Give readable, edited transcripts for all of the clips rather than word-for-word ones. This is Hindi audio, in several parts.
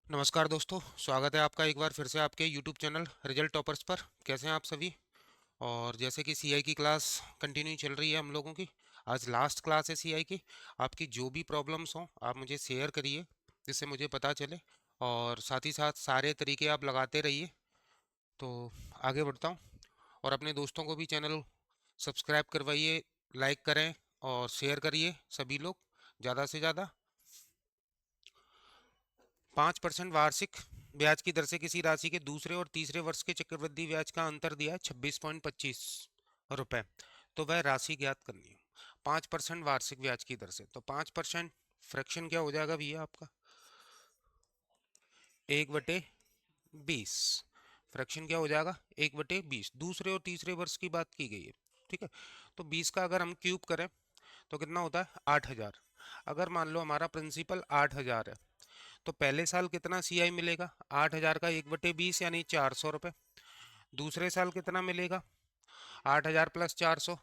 नमस्कार दोस्तों, स्वागत है आपका एक बार फिर से आपके YouTube चैनल रिजल्ट टॉपर्स पर। कैसे हैं आप सभी? और जैसे कि सीआई की क्लास कंटिन्यू चल रही है हम लोगों की। आज लास्ट क्लास है सीआई की। आपकी जो भी प्रॉब्लम्स हों आप मुझे शेयर करिए, जिससे मुझे पता चले। और साथ ही साथ सारे तरीके आप लगाते रहिए। तो आगे बढ़ता हूँ। और अपने दोस्तों को भी चैनल सब्सक्राइब करवाइए, लाइक करें और शेयर करिए सभी लोग ज़्यादा से ज़्यादा। 5% वार्षिक ब्याज की दर से किसी राशि के दूसरे और तीसरे वर्ष के चक्रवृद्धि ब्याज का अंतर दिया है 26.25 रुपए। तो वह राशि ज्ञात करनी है 5% वार्षिक ब्याज की दर से। तो 5% फ्रैक्शन क्या हो जाएगा भैया आपका? 1/20। फ्रैक्शन क्या हो जाएगा? 1/20। दूसरे और तीसरे वर्ष की बात की गई है, ठीक है। तो 20 का अगर हम क्यूब करें तो कितना होता है? 8,000। अगर मान लो हमारा प्रिंसिपल 8,000 है, तो पहले साल कितना सीआई मिलेगा? 8,000 का 1/20 यानी 400 रुपये। दूसरे साल कितना मिलेगा? 8,000 प्लस 400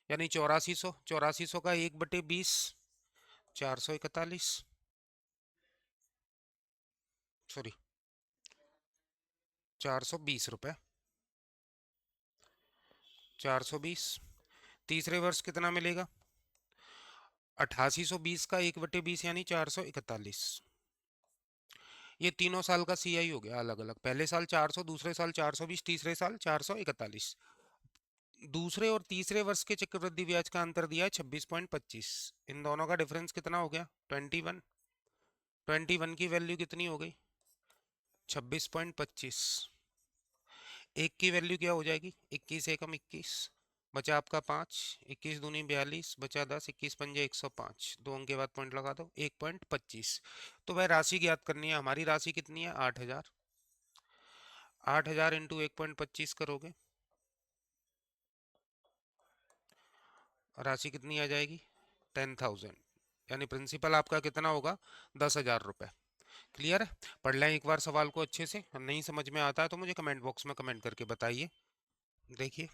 यानी 8400। 8400 का 1/20, 441। सॉरी, 420 रुपये। 420। तीसरे वर्ष कितना मिलेगा? 8820 का 1/20 यानी 441। ये तीनों साल का सीआई हो गया अलग अलग। पहले साल 400, दूसरे साल 420, तीसरे साल 441। दूसरे और तीसरे वर्ष के चक्रवृद्धि ब्याज का अंतर दिया है 26.25। इन दोनों का डिफरेंस कितना हो गया? 21। 21 की वैल्यू कितनी हो गई? 26.25। एक की वैल्यू क्या हो जाएगी? 21 एकम 21, बचा आपका 5। 21 दूनी 42, बचा 10। 21 पंजे 105। दो अंक के बाद पॉइंट लगा दो, 1.25। तो वह राशि ज्ञात करनी है। हमारी राशि कितनी है? 8,000। 8,000 इंटू 1.25 करोगे, राशि कितनी आ जाएगी? 10,000। यानी प्रिंसिपल आपका कितना होगा? 10,000 रुपये। क्लियर है? पढ़ लें एक बार सवाल को अच्छे से। नहीं समझ में आता है तो मुझे कमेंट बॉक्स में कमेंट करके बताइए। देखिए,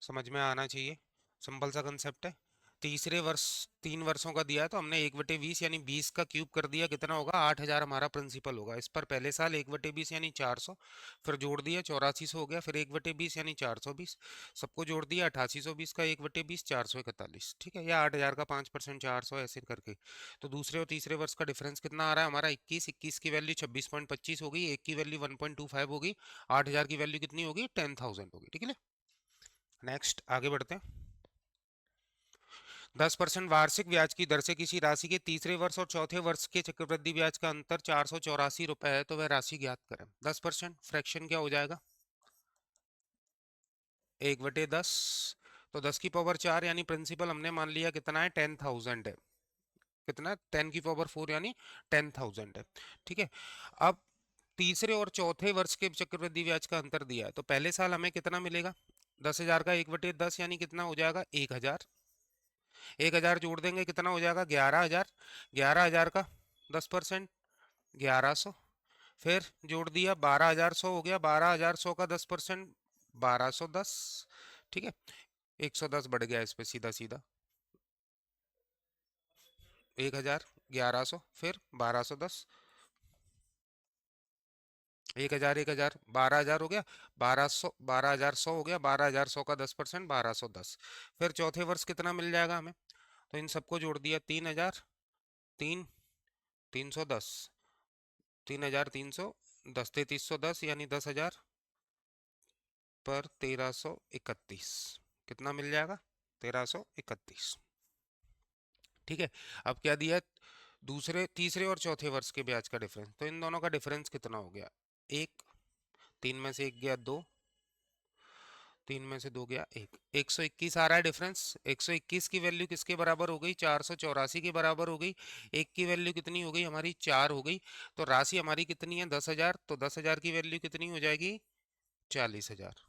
समझ में आना चाहिए। सिंपल सा कंसेप्ट है। तीसरे वर्ष 3 वर्षों का दिया है तो हमने 1/20 यानी 20 का क्यूब कर दिया। कितना होगा? 8,000 हमारा प्रिंसिपल होगा। इस पर पहले साल 1/20 यानी 400, फिर जोड़ दिया 8400 हो गया, फिर 1/20 यानी 420, सबको जोड़ दिया 8820 का 1/20, 441। ठीक है, या 8,000 का 5% 400 ऐसे करके। तो दूसरे और तीसरे वर्ष का डिफरेंस कितना आ रहा है हमारा? 21। 21 की वैल्यू 26.25 होगी, एक की वैल्यू 1.25 होगी, 8,000 की वैल्यू कितनी होगी? 10,000 होगी। ठीक है। नेक्स्ट आगे बढ़ते हैं। 10% वार्षिक ब्याज की दर से किसी राशि के तीसरे वर्ष और चौथे वर्ष के चक्रवृद्धि ब्याज का अंतर 484 रुपए है। तो वह राशि ज्ञात करें। 10% फ्रैक्शन क्या हो जाएगा? 1/10। तो 10 की पावर 4 यानी प्रिंसिपल हमने मान लिया कितना है? 10,000 है। कितना? 10 की पावर 4 यानी 10,000 है। ठीक है। अब तीसरे और चौथे वर्ष के चक्रवृद्धि ब्याज का अंतर दिया है तो पहले साल हमें कितना मिलेगा? 10,000 का 1/10 यानी कितना हो जाएगा? 1,000। 1,000 जोड़ देंगे कितना हो जाएगा? 11,000। 11,000 का 10%, 1,100। फिर जोड़ दिया 12,100 हो गया। 12,100 का 10%, 1,210। ठीक है, 110 बढ़ गया इस पे सीधा सीधा। 1,000, 1,100, फिर 1,210। 1,000, 1,000, 12,000 हो गया। 1,200, 12,100 हो गया। 12,100 का 10%, 1,210। फिर चौथे वर्ष कितना मिल जाएगा हमें? तो इन सबको जोड़ दिया 3,000, 3, 310। 3,310, 3,310 यानी 10,000 पर 1,331। कितना मिल जाएगा? 1,331। ठीक है। अब क्या दिया है? दूसरे, तीसरे और चौथे वर्ष के ब्याज का डिफरेंस। तो इन दोनों का डिफरेंस कितना हो गया? एक। 3 में से 1 गया 2, 3 में से 2 गया 1। 121 आ रहा है डिफरेंस। 121 की वैल्यू किसके बराबर हो गई? 484 के बराबर हो गई। एक की वैल्यू कितनी हो गई हमारी? 4 हो गई। तो राशि हमारी कितनी है? 10,000। तो 10,000 की वैल्यू कितनी हो जाएगी? 40,000।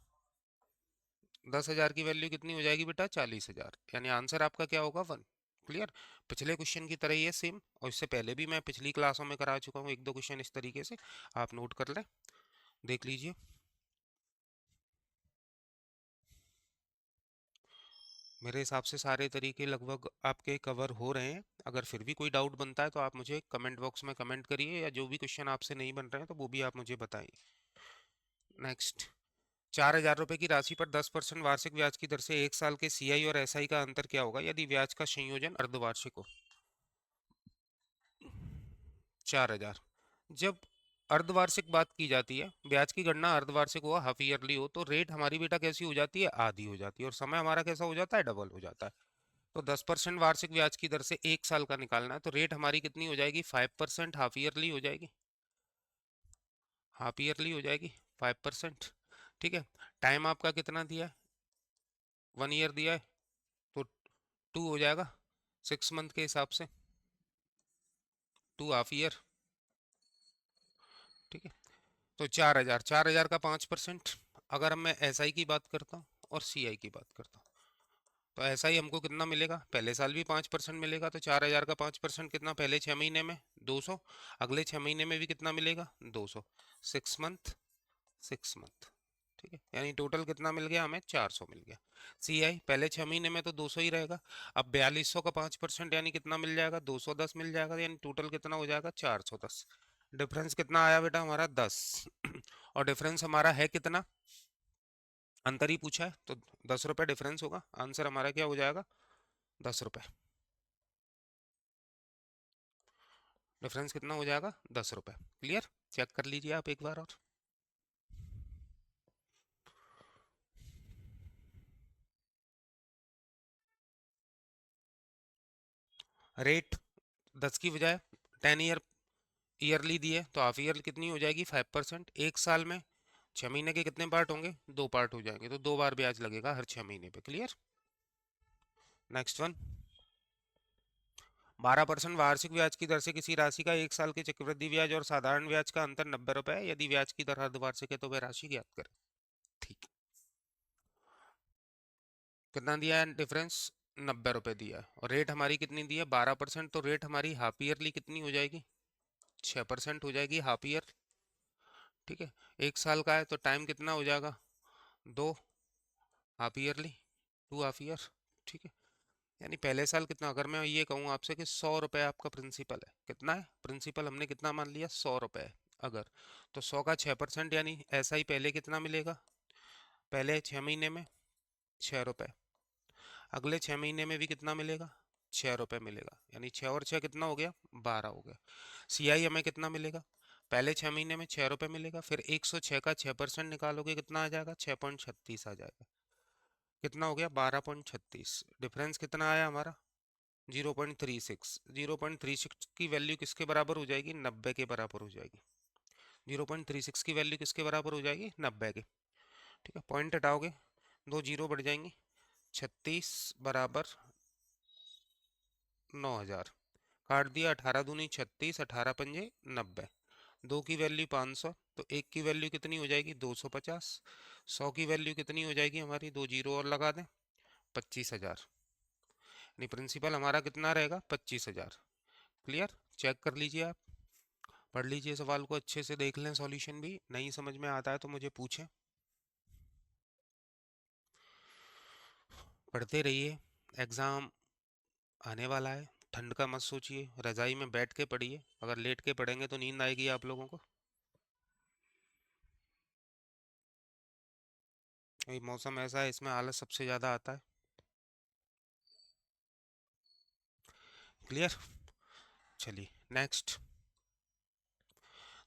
10,000 की वैल्यू कितनी हो जाएगी बेटा? 40,000। यानी आंसर आपका क्या होगा? 1। क्लियर? पिछले क्वेश्चन की तरह ही है सेम, और इससे पहले भी मैं पिछली क्लासों में करा चुका हूँ एक दो क्वेश्चन इस तरीके से। आप नोट कर लें, देख लीजिए। मेरे हिसाब से सारे तरीके लगभग आपके कवर हो रहे हैं। अगर फिर भी कोई डाउट बनता है तो आप मुझे कमेंट बॉक्स में कमेंट करिए, या जो भी क्वेश्चन आपसे नहीं बन रहे हैं तो वो भी आप मुझे बताइए। नेक्स्ट, 4,000 रुपये की राशि पर 10% वार्षिक ब्याज की दर से 1 साल के सीआई और एसआई का अंतर क्या होगा यदि ब्याज का संयोजन अर्धवार्षिक हो? 4,000। जब अर्धवार्षिक बात की जाती है, ब्याज की गणना अर्धवार्षिक हो, हाफ ईयरली हो, तो रेट हमारी बेटा कैसी हो जाती है? आधी हो जाती है, और समय हमारा कैसा हो जाता है? डबल हो जाता है। तो 10% वार्षिक ब्याज की दर से 1 साल का निकालना है, तो रेट हमारी कितनी हो जाएगी? 5% हाफ ईयरली हो जाएगी। हाफ ईयरली हो जाएगी 5%। ठीक है। टाइम आपका कितना दिया है? 1 ईयर दिया है, तो 2 हो जाएगा 6 मंथ के हिसाब से, 2 हाफ ईयर। ठीक है। तो 4,000, 4,000 का 5%। अगर मैं एस आई की बात करता हूँ और सी आई की बात करता हूँ, तो ऐसा ही हमको कितना मिलेगा? पहले साल भी 5% मिलेगा, तो 4,000 का 5% कितना? पहले 6 महीने में 200, अगले 6 महीने में भी कितना मिलेगा? 200। 6 मंथ, 6 मंथ। ठीक है, यानी टोटल कितना मिल गया हमें? 400 मिल गया। सी आई पहले 6 महीने में तो 200 ही रहेगा। अब 4200 का 5% यानी कितना मिल जाएगा? 210 मिल जाएगा, यानी टोटल कितना हो जाएगा? 410। डिफरेंस कितना आया बेटा हमारा? 10। और डिफरेंस हमारा है कितना? अंतर ही पूछा है, तो 10 रुपये डिफरेंस होगा। आंसर हमारा क्या हो जाएगा? 10 रुपये। डिफरेंस कितना हो जाएगा? 10 रुपये। क्लियर? चेक कर लीजिए आप एक बार और। रेट 10 की बजाय 10 ईयर ईयरली दी है, तो हाफ ईयर कितनी हो जाएगी? 5%। 1 साल में 6 महीने के कितने पार्ट होंगे? 2 पार्ट हो जाएंगे, तो 2 बार ब्याज लगेगा हर 6 महीने पे। क्लियर? नेक्स्ट वन, 12% वार्षिक ब्याज की दर से किसी राशि का 1 साल के चक्रवृद्धि ब्याज और साधारण ब्याज का अंतर 90 रुपए है। यदि ब्याज की दर अर्धवार्षिक है तो वह राशि ज्ञात करें। ठीक। कितना दिया है डिफरेंस? 90 रुपए दिया है, और रेट हमारी कितनी दी है? 12%। तो रेट हमारी हाफ ईयरली कितनी हो जाएगी? 6% हो जाएगी हाफ ईयर। ठीक है। 1 साल का है तो टाइम कितना हो जाएगा? 2 हाफ ईयरली, 2 हाफ ईयर। ठीक है। यानी पहले साल कितना, अगर मैं ये कहूँ आपसे कि 100 रुपये आपका प्रिंसिपल है, कितना है प्रिंसिपल? हमने कितना मान लिया? 100 रुपये है। अगर, तो 100 का 6%, यानी ऐसा ही पहले कितना मिलेगा? पहले 6 महीने में 6 रुपये, अगले 6 महीने में भी कितना मिलेगा? 6 रुपये मिलेगा, यानी 6 और 6 कितना हो गया? 12 हो गया। सीआई हमें कितना मिलेगा? पहले 6 महीने में 6 रुपये मिलेगा, फिर 106 का 6% निकालोगे, कितना आ जाएगा? 6.36 आ जाएगा। कितना हो गया? 12.36। डिफरेंस कितना आया हमारा? 0.36। 0.36 की वैल्यू किसके बराबर हो जाएगी? 90 के बराबर हो जाएगी। 0.36 की वैल्यू किसके बराबर हो जाएगी? 90 के। ठीक है, पॉइंट हटाओगे, 2 जीरो बढ़ जाएंगी। 36 बराबर 9,000। काट दिया, 18 दूनी 36, 18 पंजे 90। 2 की वैल्यू 500, तो 1 की वैल्यू कितनी हो जाएगी? 250। 100 की वैल्यू कितनी हो जाएगी हमारी? 2 जीरो और लगा दें, 25,000। यानी प्रिंसिपल हमारा कितना रहेगा? 25,000। क्लियर? चेक कर लीजिए आप, पढ़ लीजिए सवाल को अच्छे से, देख लें सॉल्यूशन भी। नहीं समझ में आता है तो मुझे पूछें। पढ़ते रहिए, एग्ज़ाम आने वाला है। ठंड का मत सोचिए, रजाई में बैठ के पढ़िए। अगर लेट के पढ़ेंगे तो नींद आएगी आप लोगों को। ये मौसम ऐसा है, इसमें आलस सबसे ज़्यादा आता है। क्लियर? चलिए नेक्स्ट,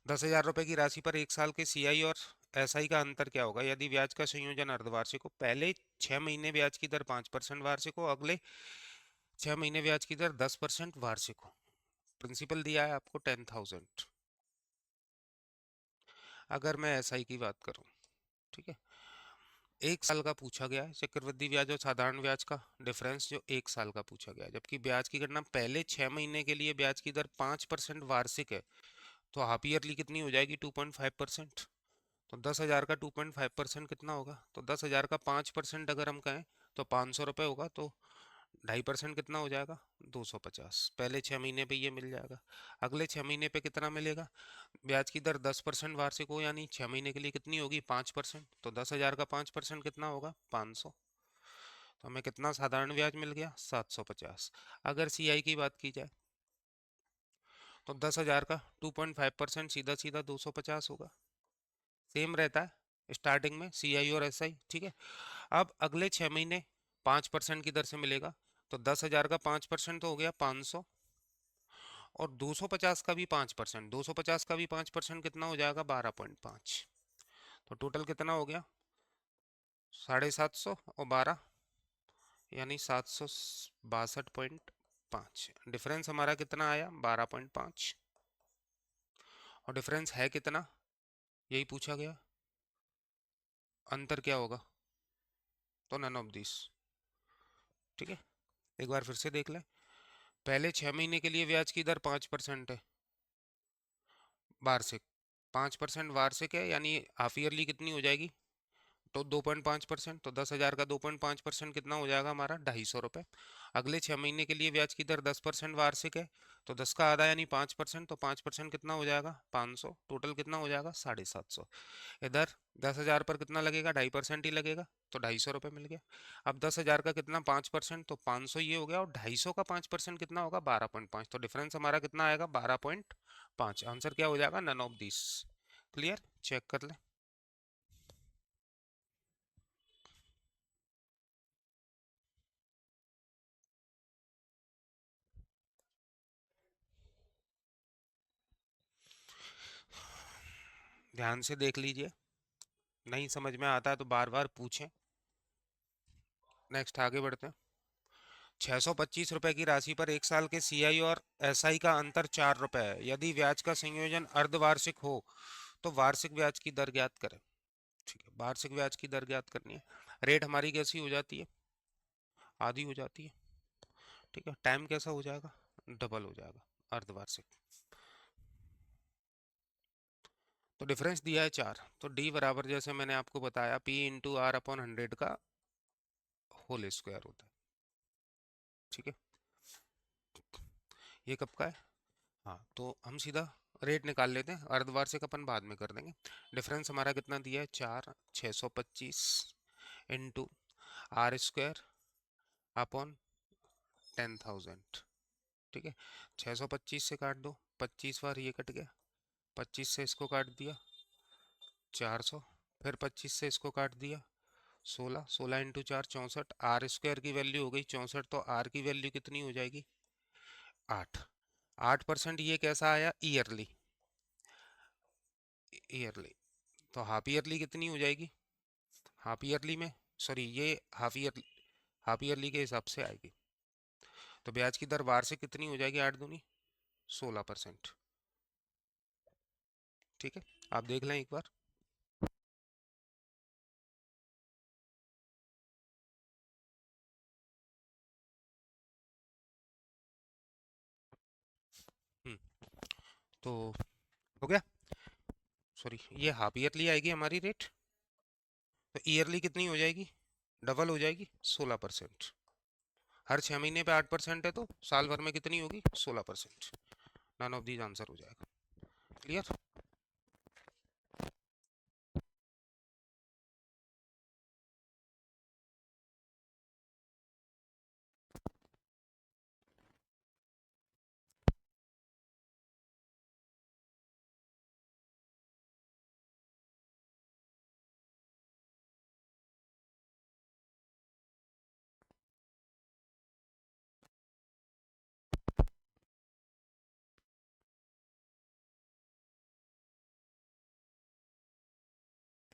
10,000 रुपये की राशि पर 1 साल के सीआई और एसआई का अंतर क्या होगा यदि ब्याज का संयोजन अर्धवार्षिक हो? पहले 6 महीने ब्याज की दर 5% वार्षिक हो, अगले 6 महीने ब्याज की दर 10% वार्षिक हो। प्रिंसिपल दिया है आपको 10,000। अगर मैं एसआई की बात करूं, ठीक है, 1 साल का पूछा गया है चक्रवृद्धि ब्याज और साधारण ब्याज का डिफरेंस, जो 1 साल का पूछा गया है, जबकि ब्याज की गणना पहले 6 महीने के लिए ब्याज की दर 5% वार्षिक है, तो हाफ ईयरली कितनी हो जाएगी? 2.5%। तो 10,000 का 2.5% कितना होगा? तो 10,000 का 5% अगर हम कहें तो 500 रुपये होगा, तो 2.5% कितना हो जाएगा? 250। पहले 6 महीने पे ये मिल जाएगा। अगले 6 महीने पे कितना मिलेगा? ब्याज की दर 10% वार्षिक हो, यानी 6 महीने के लिए कितनी होगी? 5%। तो 10,000 का 5% कितना होगा? 500। तो हमें कितना साधारण ब्याज मिल गया? 750। अगर सीआई की बात की जाए तो 10,000 का 2.5% सीधा सीधा 250 होगा। सेम रहता है स्टार्टिंग में सीआई और एसआई, ठीक है। अब अगले 6 महीने 5% की दर से मिलेगा, तो 10,000 का 5% तो हो गया 500, और 250 का भी 5%, 250 का भी 5% कितना हो जाएगा? 12.5। तो टोटल कितना हो गया? 750 और 12 यानी 762.5। डिफरेंस हमारा कितना आया? 12.5। और डिफरेंस है कितना, यही पूछा गया। अंतर क्या होगा? तो नन ऑफ दिस, ठीक है। एक बार फिर से देख लें। पहले 6 महीने के लिए ब्याज की दर 5% है वार्षिक, 5% वार्षिक है, यानी हाफ ईयरली कितनी हो जाएगी? तो 2.5%, तो 10,000 का 2.5% कितना हो जाएगा हमारा? 250 रुपये। अगले 6 महीने के लिए ब्याज की दर 10% वार्षिक है, तो 10 का आधा यानी 5%, तो 5% कितना हो जाएगा? 500। टोटल कितना हो जाएगा? 750। इधर 10,000 पर कितना लगेगा? 2.5% ही लगेगा, तो 250 रुपये मिल गया। अब 10,000 का कितना? 5%, तो 500 ये हो गया, और 250 का 5% कितना होगा? 12.5। तो डिफरेंस हमारा कितना आएगा? 12.5। आंसर क्या हो जाएगा? None of this. Clear? Check कर ले। ध्यान से देख लीजिए, नहीं समझ में आता है तो बार बार पूछें। नेक्स्ट आगे बढ़ते हैं। 625 रुपए की राशि पर एक साल के सीआई और एसआई का अंतर 4 रुपए है। यदि ब्याज का संयोजन अर्धवार्षिक हो तो वार्षिक ब्याज की दर ज्ञात करें। ठीक है, वार्षिक ब्याज की दर ज्ञात करनी है। रेट हमारी कैसी हो जाती है? आधी हो जाती है, ठीक है। टाइम कैसा हो जाएगा? डबल हो जाएगा, अर्धवार्षिक। तो डिफरेंस दिया है 4, तो डी बराबर जैसे मैंने आपको बताया P/R/100 का होल स्क्वायर होता है, ठीक है। ये कब का है? हाँ, तो हम सीधा रेट निकाल लेते हैं, अर्धवार्षिक अपन बाद में कर देंगे। डिफरेंस हमारा कितना दिया है? 4, 625 इंटू R² अपॉन 10,000, ठीक है। 625 से काट दो, 25 बार ये कट गया, 25 से इसको काट दिया 400, फिर 25 से इसको काट दिया 16, 16 इंटू 4 64, R² की वैल्यू हो गई 64, तो R की वैल्यू कितनी हो जाएगी? 8। 8% ये कैसा आया? Yearly, yearly. तो हाफ ईयरली कितनी हो जाएगी? हाफ ईयरली में, सॉरी ये हाफ ईयरली के हिसाब से आएगी। तो ब्याज की दर वार्षिक कितनी हो जाएगी? 8 दूनी 16%, ठीक है। आप देख लें एक बार। हम्म, तो हो गया। सॉरी, ये हाफ ईयरली आएगी हमारी रेट, तो ईयरली कितनी हो जाएगी? डबल हो जाएगी, 16%। हर 6 महीने पे 8% है, तो साल भर में कितनी होगी? 16%। नन ऑफ दीज आंसर हो जाएगा। क्लियर?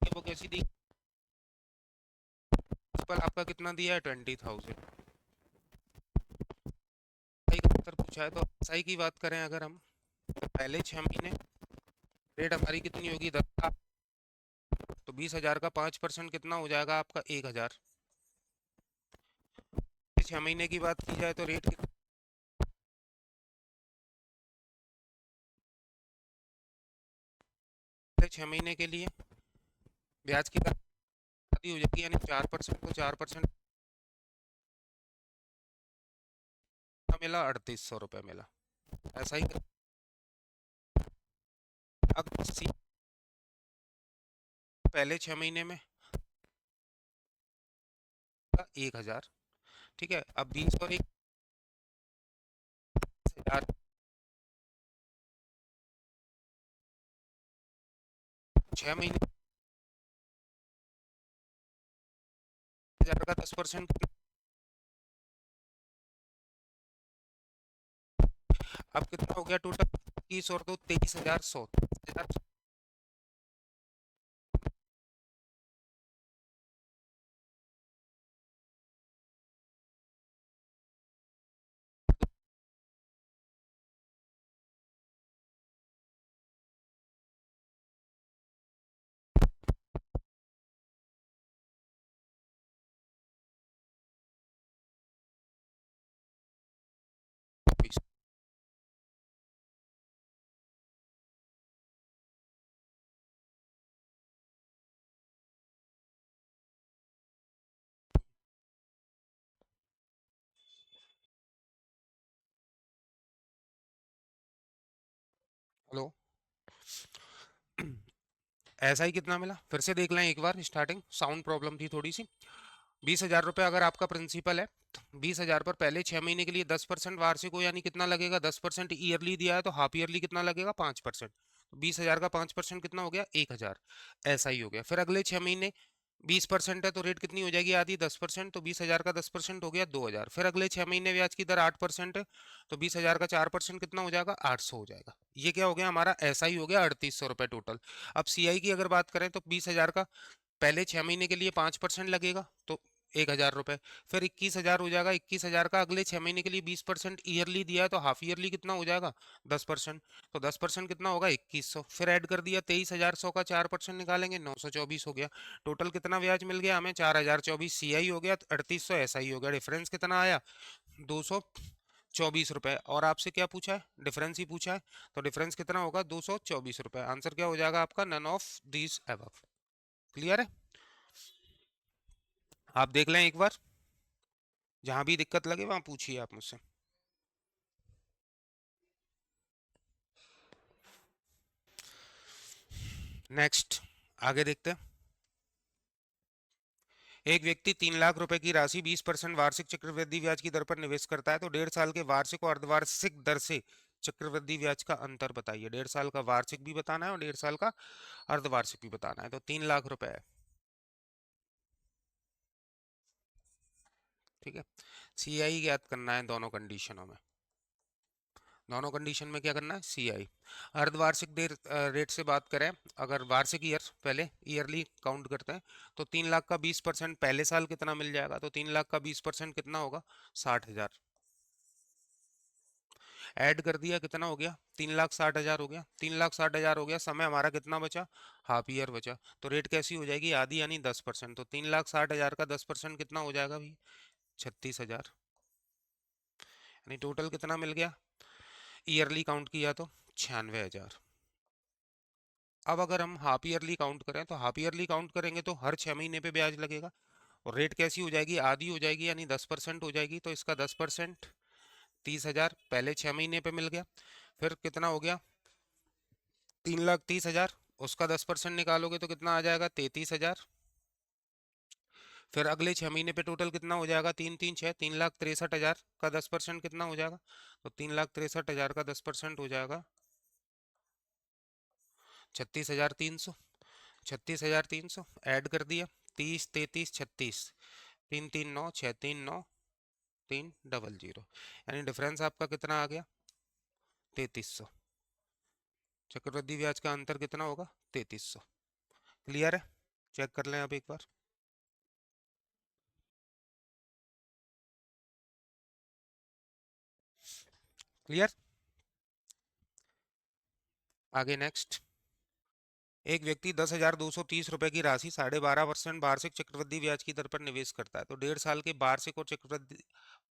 वो कैसी दी? पर आपका कितना दिया है? 20,000। सही का उत्तर पूछा है, तो सही की बात करें अगर हम, तो पहले 6 महीने रेट हमारी कितनी होगी? 10 का, तो 20,000 का 5% कितना हो जाएगा आपका? 1,000। 6 महीने की बात की जाए तो रेट 6 महीने के लिए ब्याज की दर आधी हो जाएगी, यानी 4%, तो 4% मिला 3,800 रुपये मिला। ऐसा ही अगर पहले 6 महीने में 1,000, ठीक है, अब 20 और 1,000, 6 महीने 1,000 का 10%, अब कितना हो गया टोटल? 21 और 2 23,100, 23,000। हेलो। ऐसा ही कितना मिला फिर से देख लें एक बार, स्टार्टिंग साउंड प्रॉब्लम थी थोड़ी सी। 20,000 रुपये अगर आपका प्रिंसिपल है, तो 20,000 पर पहले 6 महीने के लिए 10% वार्षिक हो, यानी कितना लगेगा? 10% ईयरली दिया है तो हाफ ईयरली कितना लगेगा? 5%। तो 20,000 का 5% कितना हो गया? 1,000। ऐसा ही हो गया। फिर अगले 6 महीने 20% है तो रेट कितनी हो जाएगी? आधी, 10%, तो 20,000 का 10% हो गया 2,000। फिर अगले 6 महीने ब्याज की दर 8% है, तो 20,000 का 4% कितना हो जाएगा? 800 हो जाएगा। ये क्या हो गया हमारा? ऐसा ही हो गया 3,800 रुपये टोटल। अब सीआई की अगर बात करें तो 20,000 का पहले 6 महीने के लिए 5% लगेगा, तो 1,000 रुपये। फिर 21,000 हो जाएगा। 21,000 का अगले 6 महीने के लिए 20% ईयरली दिया है तो हाफ ईयरली कितना हो जाएगा? 10%। तो 10% कितना होगा? 2,100। फिर ऐड कर दिया 23,100 का 4% निकालेंगे, 924 हो गया। टोटल कितना ब्याज मिल गया हमें? 4,024। सीआई हो गया 3,800, ऐसा ही हो गया। डिफरेंस कितना आया? 224 रुपए। और आपसे क्या पूछा है? डिफरेंस ही पूछा है, तो डिफरेंस कितना होगा? 224 रुपए। आंसर क्या हो जाएगा आपका? None of these above. Clear है? आप देख लें एक बार, जहां भी दिक्कत लगे वहां पूछिए आप मुझसे। नेक्स्ट, आगे देखते हैं। एक व्यक्ति 3 लाख रुपए की राशि 20% वार्षिक चक्रवृद्धि ब्याज की दर पर निवेश करता है, तो 1.5 साल के वार्षिक और अर्धवार्षिक दर से चक्रवृद्धि ब्याज का अंतर बताइए। 1.5 साल का वार्षिक भी बताना है और 1.5 साल का अर्धवार्षिक भी बताना है। तो 3 लाख रुपए है, ठीक है। सीआई ज्ञात करना है दोनों कंडीशनों में। दोनों कंडीशन में क्या करना है? सीआई। अर्धवार्षिक देर रेट से बात करें, अगर वार्षिक ईयर पहले ईयरली काउंट करते हैं, तो 3 लाख का 20% पहले साल कितना मिल जाएगा? तो 3 लाख का 20% कितना होगा? 60,000। ऐड कर दिया, कितना हो गया? 3,60,000 हो गया। 3,60,000 हो गया। समय हमारा कितना बचा? हाफ ईयर बचा। तो रेट कैसी हो जाएगी? आधी, यानी 10%। तो 3,60,000 का 10% कितना हो जाएगा भाई? 36,000। यानी टोटल कितना मिल गया ईयरली काउंट किया तो? 96,000। अब अगर हम हाफ ईयरली काउंट करें, तो हाफ ईयरली काउंट करेंगे तो हर 6 महीने पे ब्याज लगेगा, और रेट कैसी हो जाएगी? आधी हो जाएगी, यानी 10% हो जाएगी। तो इसका 10% 30,000 पहले 6 महीने पे मिल गया। फिर कितना हो गया? 3,30,000। उसका 10% निकालोगे तो कितना आ जाएगा? 33,000। फिर अगले 6 महीने पे टोटल कितना हो जाएगा? 3 3 6, 3,63,000 का 10% कितना हो जाएगा? तो 3,63,000 का 10% हो जाएगा 36,300। 36,300 ऐड कर दिया। 30 33 36, 3 3 9 6 3 9 300, यानी डिफरेंस आपका कितना आ गया? 3,300। चक्रवृद्धि ब्याज का अंतर कितना होगा? 3,300। क्लियर है? चेक कर लें अब एक बार। क्लियर? आगे नेक्स्ट। एक व्यक्ति 10,230 रुपए की राशि 12.5% वार्षिक चक्रवृद्धि ब्याज की दर पर निवेश करता है, तो 1.5 साल के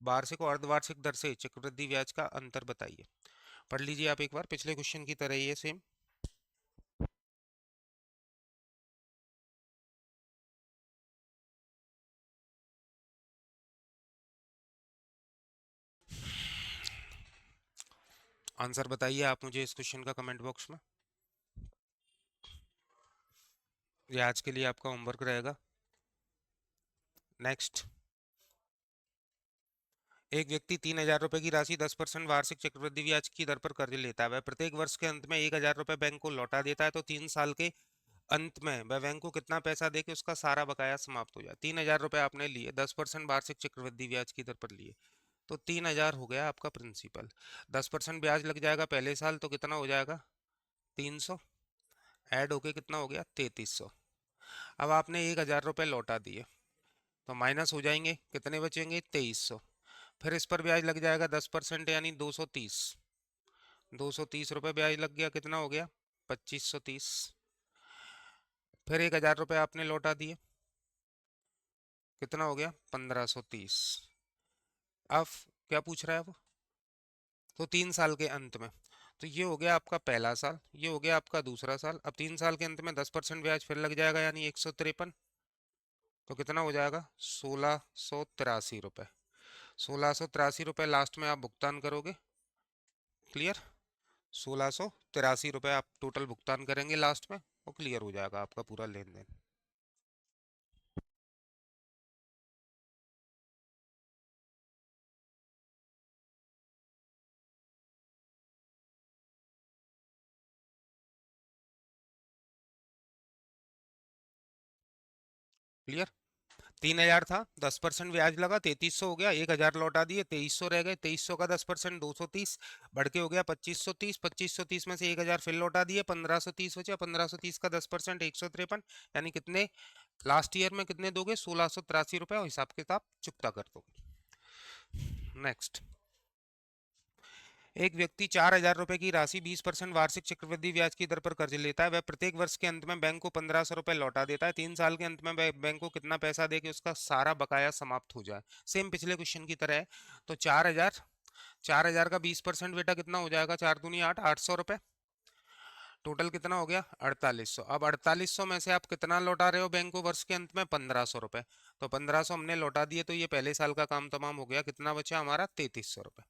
वार्षिक और अर्धवार्षिक दर से चक्रवृद्धि ब्याज का अंतर बताइए। पढ़ लीजिए आप एक बार, पिछले क्वेश्चन की तरह ही है सेम। आंसर बताइए आप मुझे इस क्वेश्चन का कमेंट बॉक्स में। ये आज के लिए आपका होमवर्क रहेगा। नेक्स्ट। एक व्यक्ति 3,000 रुपए की राशि 10% वार्षिक चक्रवृद्धि ब्याज की दर पर कर्ज लेता है। वह प्रत्येक वर्ष के अंत में 1,000 रुपए बैंक को लौटा देता है, तो 3 साल के अंत में वह बैंक को कितना पैसा दे के उसका सारा बकाया समाप्त हो जाए। 3,000 रुपए आपने लिए, 10% वार्षिक चक्रवृद्धि ब्याज की दर पर लिए, तो 3,000 हो गया आपका प्रिंसिपल। 10% ब्याज लग जाएगा पहले साल, तो कितना हो जाएगा? 300। ऐड होके कितना हो गया? 3,300। अब आपने 1,000 रुपए लौटा दिए, तो माइनस हो जाएंगे, कितने बचेंगे? 2,300। फिर इस पर ब्याज लग जाएगा 10% यानी 230। 230 रुपये ब्याज लग गया, कितना हो गया? 2,530। फिर 1,000 रुपये आपने लौटा दिए, कितना हो गया? 1,530। अब क्या पूछ रहा है वो? तो 3 साल के अंत में, तो ये हो गया आपका पहला साल, ये हो गया आपका दूसरा साल। अब 3 साल के अंत में 10% ब्याज फिर लग जाएगा, यानी 153। तो कितना हो जाएगा? 1,683 रुपये। 1,683 रुपये लास्ट में आप भुगतान करोगे। क्लियर? 1,683 रुपये आप टोटल भुगतान करेंगे लास्ट में, वो क्लियर हो जाएगा आपका पूरा लेन देन। क्लियर? 3,000 था, 10% ब्याज लगा, 3,300 हो गया, 1,000 लौटा दिए, 2,300 रह गए, 2,300 का 10% 230, बढ़ के हो गया 2,530। 2,530 में से 1,000 फिर लौटा दिए, 1,530 बचा, 1,530 का 10% 153, यानी कितने लास्ट ईयर में कितने दोगे? 1,683 रुपये, और हिसाब किताब चुकता कर दोगे। नेक्स्ट, एक व्यक्ति 4,000 रुपए की राशि 20% वार्षिक चक्रवृद्धि ब्याज की दर पर कर्ज लेता है। वह प्रत्येक वर्ष के अंत में बैंक को 1,500 रुपए लौटा देता है। 3 साल के अंत में बैंक को कितना पैसा दे कि उसका सारा बकाया समाप्त हो जाए? सेम पिछले क्वेश्चन की तरह है। तो 4,000, 4,000 का 20% बेटा कितना हो जाएगा? 4 दूनी 8, 800 रुपए। टोटल कितना हो गया? 4,800। अब 4,800 में से आप कितना लौटा रहे हो बैंक को वर्ष के अंत में? 1,500 रुपए। तो 1,500 हमने लौटा दिए, तो ये पहले साल का काम तमाम हो गया। कितना बचा हमारा? 3,300 रुपए।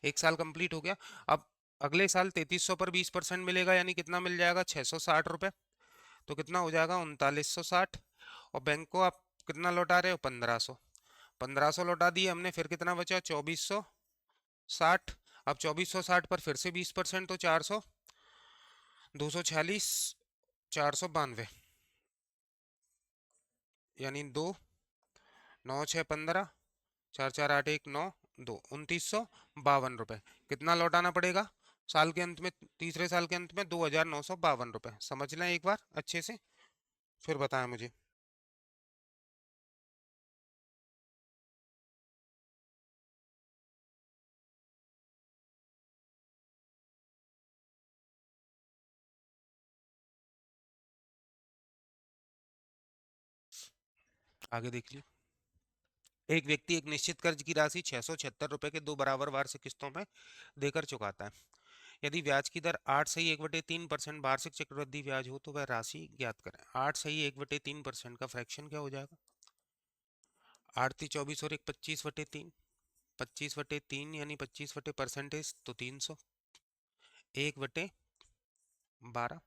एक साल कंप्लीट हो गया। अब अगले साल 3,300 पर 20% मिलेगा, यानी कितना मिल जाएगा? 660 रुपए। तो कितना हो जाएगा? 3,960। और बैंक को आप कितना लौटा रहे हो? 1,500। 1,500 लौटा दिए हमने, फिर कितना बचा? 2,460। अब 2,460 पर फिर से 20%, तो 400, 246, 492, यानी 2, 9, 6, 15, 4, 4, 8, 1, 9, 2, 2,952 रुपये। कितना लौटाना पड़ेगा साल के अंत में? तीसरे साल के अंत में 2,952 रुपये। समझ लें एक बार अच्छे से, फिर बताएं मुझे। आगे देख लीजिए। एक व्यक्ति एक निश्चित कर्ज की राशि 676 रुपये के 2 बराबर वार्षिक किस्तों में देकर चुकाता है। यदि ब्याज की दर 8 सही 1/3% वार्षिक चक्रवृद्धि ब्याज हो, तो वह राशि ज्ञात करें। 8 सही 1/3% का फ्रैक्शन क्या हो जाएगा? 8 × 3 = 24 और 1 25/3। 25/3 यानी 25/परसेंटेज, तो 300। 1/12,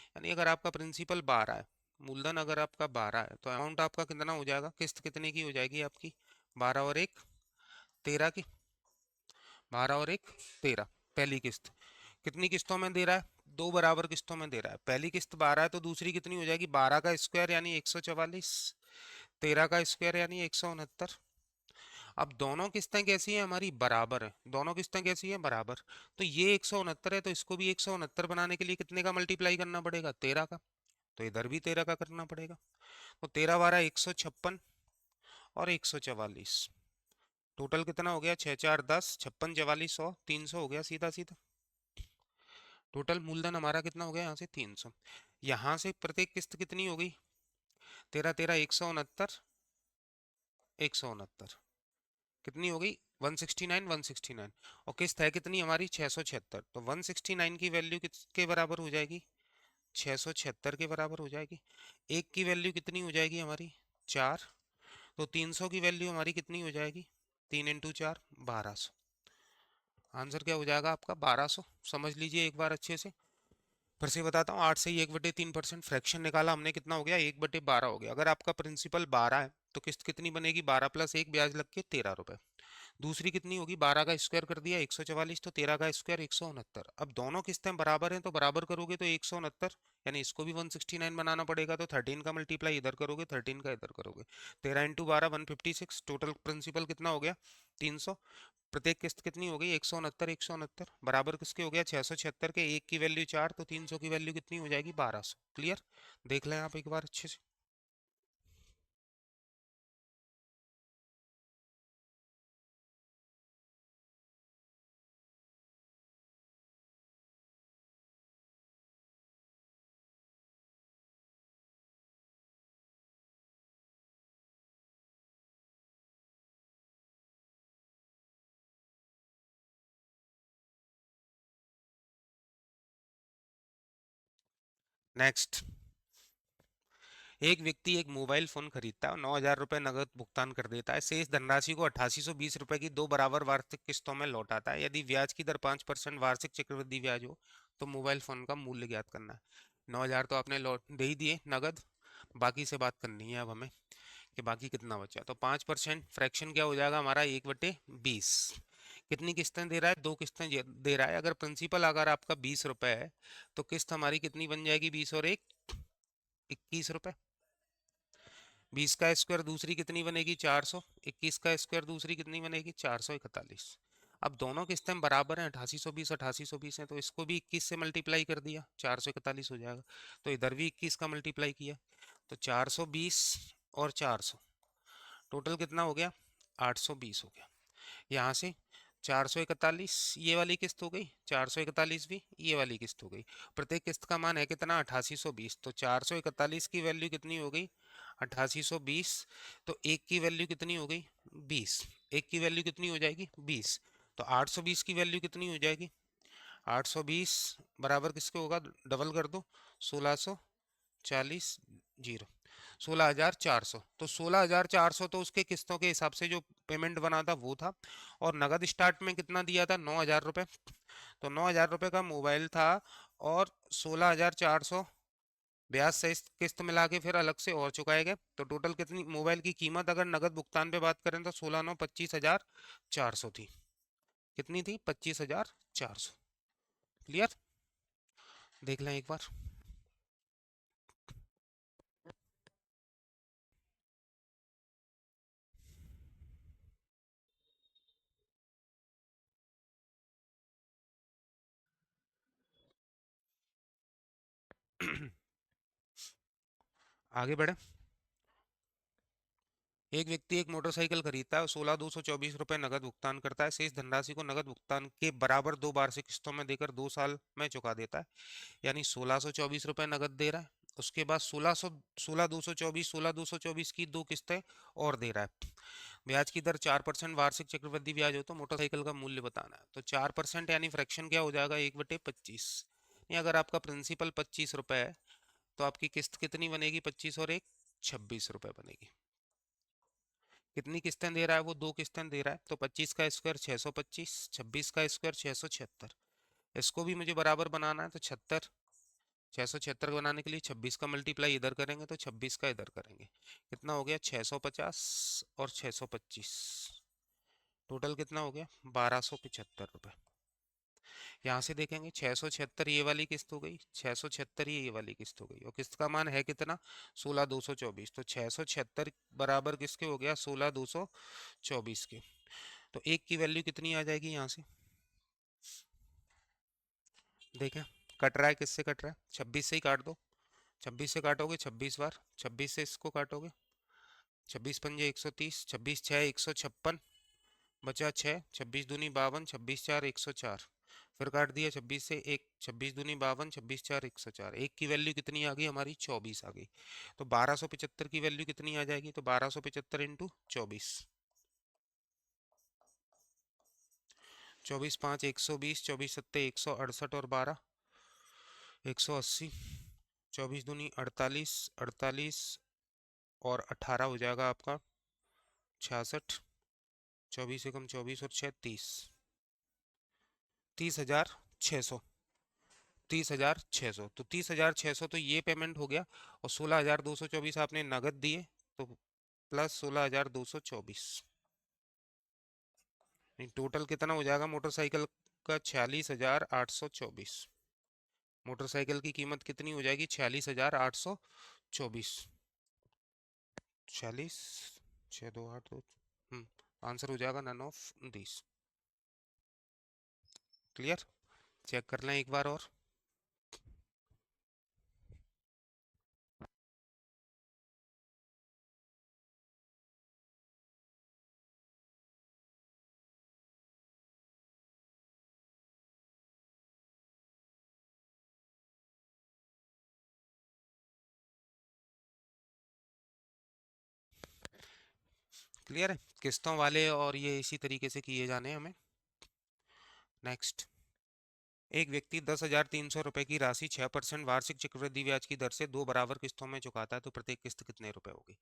यानी अगर आपका प्रिंसिपल 12 है, मूलधन अगर आपका 12 है, तो अमाउंट आपका कितना हो जाएगा? किस्त कितने की हो जाएगी आपकी? 12 और 1 13 की। 12 और 1 13। पहली किस्त कितनी किस्तों में दे रहा है? 2 बराबर किस्तों में दे रहा है। पहली किस्त 12 है, तो दूसरी कितनी हो जाएगी? 12 का स्क्वायर यानी 144, 13 का स्क्वायर यानी 169। अब दोनों किस्तें कैसी हैं हमारी? बराबर है। दोनों किस्तें कैसी हैं? बराबर। तो ये 169 है, तो इसको भी 169 बनाने के लिए कितने का मल्टीप्लाई करना पड़ेगा? 13 का। तो इधर भी 13 का करना पड़ेगा। तो 13 12 156 और 144, टोटल कितना हो गया? 6 4 10, 56 44 100, 300 हो गया सीधा सीधा। टोटल मूलधन हमारा कितना हो गया यहाँ से? 300। यहाँ से प्रत्येक किस्त कितनी हो गई? 13 13 169, 169 कितनी हो गई? 169 169। और किस्त है कितनी हमारी? 676। तो 169 की वैल्यू किसके बराबर हो जाएगी? 676 के बराबर हो जाएगी। एक की वैल्यू कितनी हो जाएगी हमारी? 4। तो 300 की वैल्यू हमारी कितनी हो जाएगी? 3 × 4 1200। आंसर क्या हो जाएगा आपका? 1200। समझ लीजिए एक बार अच्छे से, फिर से बताता हूँ। 8 सही 1/3% फ्रैक्शन निकाला हमने, कितना हो गया? 1/12 हो गया। अगर आपका प्रिंसिपल 12 है, तो किस्त कितनी बनेगी? 12 + 1 ब्याज लग के 13 रुपए। दूसरी कितनी होगी, 12 का स्क्वायर कर दिया 144, तो 13 का स्क्वायर 169। अब दोनों किस्तें बराबर हैं तो बराबर करोगे तो 169, यानी इसको भी 169 बनाना पड़ेगा, तो 13 का मल्टीप्लाई इधर करोगे, 13 का इधर करोगे, 13 × 12 156। टोटल प्रिंसिपल कितना हो गया, 300। प्रत्येक किस्त कितनी हो गई, 169 169, बराबर किसके हो गया, 676 के। एक की वैल्यू 4, तो 300 की वैल्यू कितनी हो जाएगी, 1200। क्लियर, देख लें आप एक बार अच्छे से। नेक्स्ट, एक व्यक्ति एक मोबाइल फोन खरीदता है और 9,000 रुपये नगद भुगतान कर देता है। शेष धनराशि को 8820 रुपये की दो बराबर वार्षिक किस्तों में लौटाता है। यदि ब्याज की दर 5% वार्षिक चक्रवृद्धि ब्याज हो तो मोबाइल फोन का मूल्य ज्ञात करना है। 9,000 तो आपने लौट दे ही दिए नगद, बाकी से बात करनी है अब हमें कि बाकी कितना बचा। तो 5% फ्रैक्शन क्या हो जाएगा हमारा, 1/20। कितनी किस्तें दे रहा है, दो किस्तें दे रहा है। अगर प्रिंसिपल अगर आपका 20 रुपए है तो किस्त हमारी कितनी बन जाएगी, 20 और 1 21 रुपए। 20 का स्क्वायर दूसरी कितनी बनेगी, 400। 21 का स्क्वायर दूसरी कितनी बनेगी, 441। अब दोनों किस्तें बराबर हैं, 8820 8820 है, तो इसको भी 21 से मल्टीप्लाई कर दिया, 441 हो जाएगा। तो इधर भी 21 का मल्टीप्लाई किया, तो 420 और 400 टोटल कितना हो गया, 820 हो गया। यहाँ से 441 ये वाली किस्त हो गई, 441 भी ये वाली किस्त हो गई। प्रत्येक किस्त का मान है कितना, 8820। तो 441 की वैल्यू कितनी हो गई, 8820। तो एक की वैल्यू कितनी हो गई, 20। एक की वैल्यू कितनी हो जाएगी, 20। तो 820 की वैल्यू कितनी हो जाएगी, 820 बराबर किसके होगा, डबल कर दो, 1640 जीरो 16,400। तो 16,400 तो उसके किस्तों के हिसाब से जो पेमेंट बना था वो था। और नगद स्टार्ट में कितना दिया था, 9,000 रुपये। तो 9,000 रुपये का मोबाइल था, और 16,400 ब्याज से इस किस्त मिला के फिर अलग से और चुकाए गए। तो टोटल कितनी मोबाइल की कीमत अगर नगद भुगतान पे बात करें तो 16 9 25,400 थी। कितनी थी, 25,400। क्लियर, देख लें एक बार। आगे बढ़े। एक व्यक्ति एक मोटरसाइकिल खरीदता है और 16,224 रुपये नगद भुगतान करता है। शेष धनराशि को नगद भुगतान के बराबर दो वार्षिक किस्तों में देकर 2 साल में चुका देता है। यानी 1624 रुपये नगद दे रहा है, उसके बाद 16 224 की दो किस्तें और दे रहा है। ब्याज की दर 4% वार्षिक चक्रवृद्धि ब्याज हो तो मोटरसाइकिल का मूल्य बताना है। तो 4% यानी फ्रैक्शन क्या हो जाएगा, 1/25। नहीं, अगर आपका प्रिंसिपल 25 रुपये है तो आपकी किस्त कितनी बनेगी, 25 और 1 26 रुपये बनेगी। कितनी किस्तें दे रहा है वो, दो किस्तें दे रहा है। तो 25 का स्क्वायर 625, 26 का स्क्वायर 676। इसको भी मुझे बराबर बनाना है, तो 676 बनाने के लिए 26 का मल्टीप्लाई इधर करेंगे तो 26 का इधर करेंगे, कितना हो गया, 650 और 625। टोटल कितना हो गया, 1275 रुपये। यहाँ से देखेंगे 676 ये वाली किस्त हो गई, 676 ये वाली किस्त हो गई, और किस्त का मान है कितना, 16,224। तो 676 बराबर किसके हो गया, 16,224 के। तो एक की वैल्यू कितनी आ जाएगी यहाँ से, देखें कट रहा है, किससे कट रहा है, 26 से ही काट दो। 26 से काटोगे 26 बार, 26 से इसको काटोगे, 26 पंजे 130, 26 6 156, बचा 6, 26 दूनी 52, 26 4 104। फिर काट दिया 26 से एक, 26 दूनी 52, 26 4 104। एक की वैल्यू कितनी आ गई हमारी, 24 आ गई। तो 1275 की वैल्यू कितनी आ जाएगी, तो 1275 इंटू 24, 24 5 120, 24 7 168 और 12 180। 24 दूनी 48, 48 और 18 हो जाएगा आपका 66। 24 से कम 24 और 6 30, 30,600। 30,600, तो 30,600 तो ये पेमेंट हो गया। और 16,224 आपने नगद दिए, तो प्लस 16,224। टोटल कितना हो जाएगा मोटरसाइकिल का? 46,824। मोटरसाइकिल की कीमत कितनी हो जाएगी? 46,824। 46, 628 आंसर हो जाएगा none of this. Clear? Check कर लें एक बार और। क्लियर है? किस्तों वाले और ये इसी तरीके से किए जाने हैं हमें। नेक्स्ट, एक व्यक्ति 10,300 रुपए की राशि 6% वार्षिक चक्रवृद्धि ब्याज की दर से दो बराबर किस्तों में चुकाता है, तो प्रत्येक किस्त कितने रुपए होगी?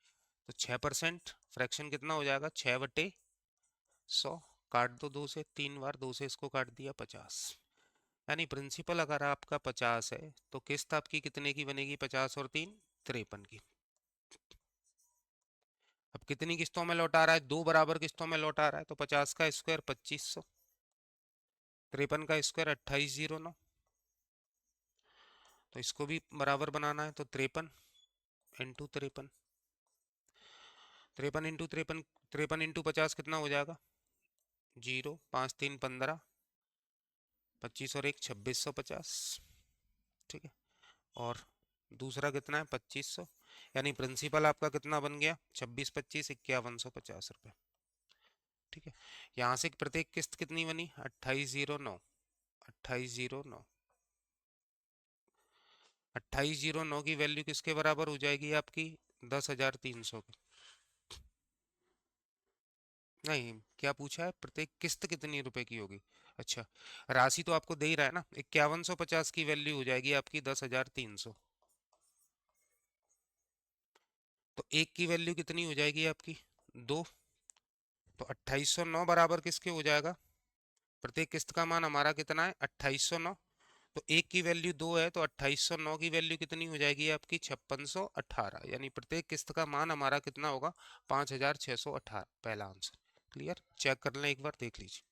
तो 6% फ्रैक्शन कितना हो जाएगा? 6/100। काट दो 2 से, 3 बार 2 से इसको काट दिया, 50। यानी प्रिंसिपल अगर आपका 50 है तो किस्त आपकी कितने की बनेगी? 50 और 3 53 की। अब कितनी किस्तों में लौटा रहा है? दो बराबर किस्तों में लौटा रहा है, तो 50 का स्क्वायर 2500, 53 का स्क्वायर 2809। तो इसको भी बराबर बनाना है, तो 53 इंटू 53, 53 इंटू 53, 53 इंटू 50 कितना हो जाएगा? 0, 5 3 15, 25 और 1 2650। ठीक है। और दूसरा कितना है? 2500। यानी प्रिंसिपल आपका कितना बन गया? 26 25 5150 रुपये। ठीक है। यहाँ से प्रत्येक किस्त कितनी बनी? 2809। 2809। 2809 की वैल्यू किसके बराबर हो जाएगी आपकी? 10,300 की। नहीं, क्या पूछा है? प्रत्येक किस्त कितनी रुपए की होगी? अच्छा, राशि तो आपको दे ही रहा है ना। 5150 की वैल्यू हो जाएगी आपकी 10,300। तो एक की वैल्यू कितनी हो जाएगी आपकी? 2। तो 2809 बराबर किसके हो जाएगा? प्रत्येक किस्त का मान हमारा कितना है? 2809। तो एक की वैल्यू 2 है, तो 2809 की वैल्यू कितनी हो जाएगी आपकी? 5618। यानी प्रत्येक किस्त का मान हमारा कितना होगा? 5618। पहला आंसर। क्लियर? चेक कर लें एक बार, देख लीजिए।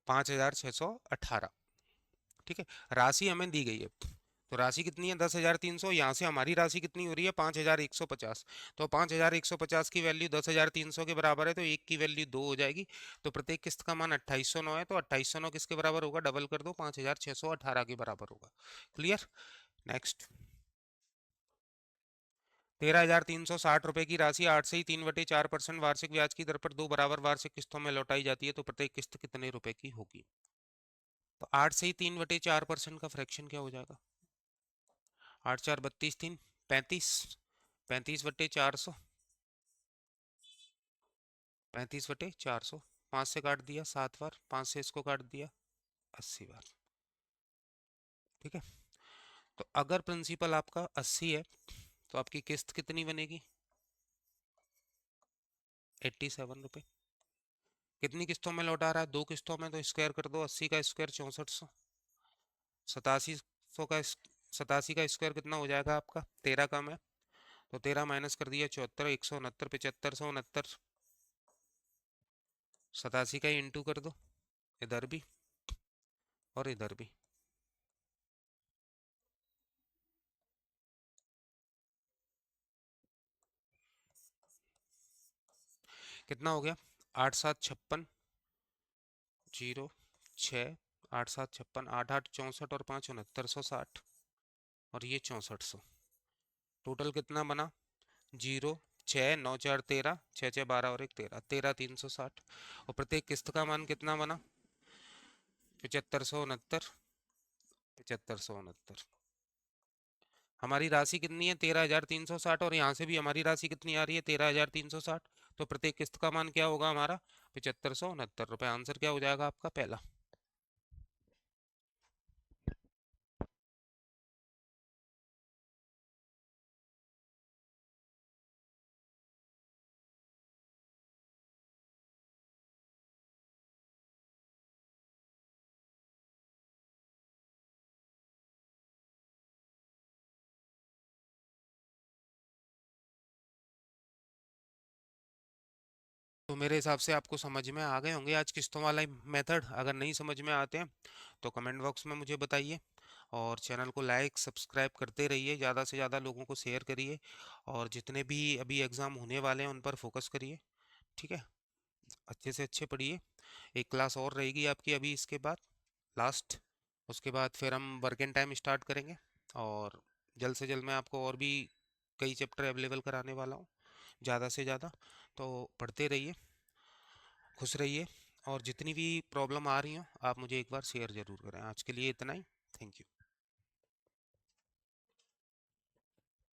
5618। ठीक है। राशि हमें दी गई है, तो राशि कितनी है? 10,300। यहाँ से हमारी राशि कितनी हो रही है? 5,150। तो 5,150 की वैल्यू 10,300 के बराबर है, तो एक की वैल्यू 2 हो जाएगी। तो प्रत्येक किस्त का मान 2809 है, तो 2809 किसके बराबर होगा? डबल कर दो, 5,618 के बराबर होगा। क्लियर? नेक्स्ट, 13,360 रुपए की राशि 8 से ही 3/4% वार्षिक ब्याज की दर पर दो बराबर वार्षिक किस्तों में लौटाई जाती है, तो प्रत्येक किस्त कितने रुपए की होगी? तो 8 से ही 3/4% का फ्रैक्शन क्या हो जाएगा? 8 4 32, 3 35। 35/400। 35/400। 5 से काट दिया 7 बार, 5 से इसको काट दिया 80 बार। ठीक है। तो अगर प्रिंसिपल आपका 80 है, तो आपकी किस्त कितनी बनेगी? 87 रुपये। कितनी किस्तों में लौटा रहा है? दो किस्तों में, तो स्क्वायर कर दो, 80 का स्क्वायर 6400। 8700 का 87 का स्क्वायर कितना हो जाएगा आपका? 13 कम है, तो 13 माइनस कर दिया 74, 169, 7569। 87 का ही इंटू कर दो, इधर भी और इधर भी। कितना हो गया? 8 7 56, 0 6, 8 7 56, 8 8 64 और 5 69, 6960। और ये 6400। टोटल कितना बना? 0 6 9 4 13, 6 6 12 और 1 13, 13,360। और प्रत्येक किस्त का मान कितना बना? 7569। 7569। हमारी राशि कितनी है? 13,360। और यहाँ से भी हमारी राशि कितनी आ रही है? 13,360। तो प्रत्येक किस्त का मान क्या होगा हमारा? 7569 रुपये। आंसर क्या हो जाएगा आपका? पहला। तो मेरे हिसाब से आपको समझ में आ गए होंगे आज किस्तों वाला मेथड। अगर नहीं समझ में आते हैं तो कमेंट बॉक्स में मुझे बताइए, और चैनल को लाइक सब्सक्राइब करते रहिए, ज़्यादा से ज़्यादा लोगों को शेयर करिए, और जितने भी अभी एग्ज़ाम होने वाले हैं उन पर फोकस करिए। ठीक है, अच्छे से अच्छे पढ़िए। एक क्लास और रहेगी आपकी अभी इसके बाद, लास्ट। उसके बाद फिर हम वर्क एंड टाइम स्टार्ट करेंगे, और जल्द से जल्द मैं आपको और भी कई चैप्टर अवेलेबल कराने वाला हूँ, ज़्यादा से ज़्यादा। तो पढ़ते रहिए, खुश रहिए, और जितनी भी प्रॉब्लम आ रही हो आप मुझे एक बार शेयर ज़रूर करें। आज के लिए इतना ही। Thank you.